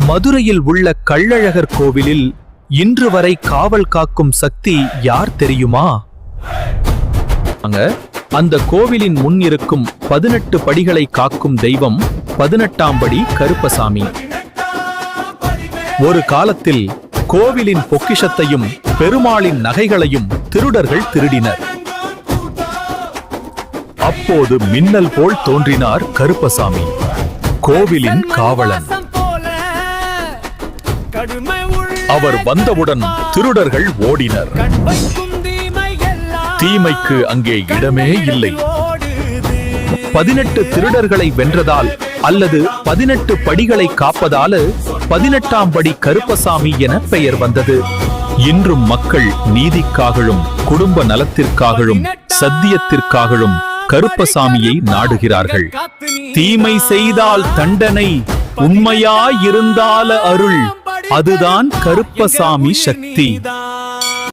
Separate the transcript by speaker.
Speaker 1: மதுரையில் உள்ள கள்ளழகர் கோவிலில் இன்று வரை காவல் காக்கும் சக்தி யார் தெரியுமா? அந்த கோவிலின் முன் இருக்கும் 18 படிகளை காக்கும் தெய்வம் 18ஆம் படி கருப்பசாமி. ஒரு காலத்தில் கோவிலின் பொக்கிஷத்தையும் பெருமாளின் நகைகளையும் திருடர்கள் திருடினர். அப்போது மின்னல் போல் தோன்றினார் கருப்பசாமி, கோவிலின் காவலன். அவர் வந்தவுடன் திருடர்கள் ஓடினர். தீமைக்கு அங்கே இடமே இல்லை. 18 திருடர்களை வென்றதால் அல்லது 18 படிகளை காப்பதால 18ஆம் படி கருப்பசாமி என பெயர் வந்தது. இன்றும் மக்கள் நீதிக்காகவும் குடும்ப நலத்திற்காகவும் சத்தியத்திற்காகவும் கருப்பசாமியை நாடுகிறார்கள். தீமை செய்தால் தண்டனை, உண்மையாயிருந்தால அருள், அதுதான் கருப்பசாமி சக்தி.